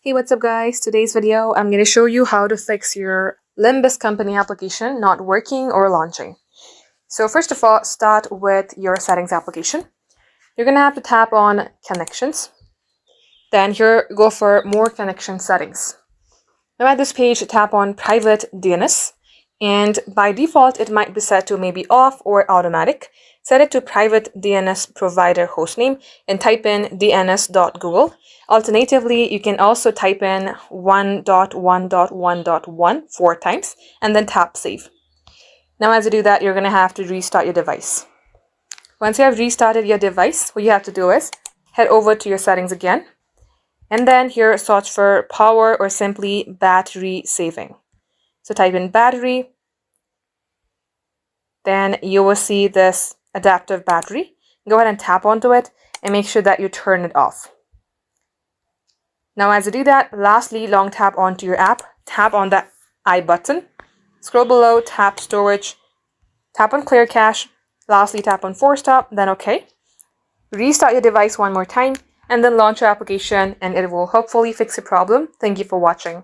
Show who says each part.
Speaker 1: Hey, what's up guys? Today's video, I'm going to show you how to fix your Limbus Company application not working or launching. So first of all, start with your settings application. You're going to have to tap on connections. Then here, go for more connection settings. Now at this page, tap on private DNS. And by default, it might be set to maybe off or automatic. Set it to private DNS provider hostname and type in dns.google. Alternatively, you can also type in 1.1.1.1 4 times and then tap save. Now as you do that, you're going to have to restart your device. Once you have restarted your device, what you have to do is head over to your settings again. And then here, search for power or simply battery saving. So type in battery. Then you will see this adaptive battery. Go ahead and tap onto it and make sure that you turn it off. Now as you do that, lastly, long tap onto your app. Tap on that I button. Scroll below, tap storage. Tap on clear cache. Lastly, tap on force stop, then OK. Restart your device one more time and then launch your application and it will hopefully fix your problem. Thank you for watching.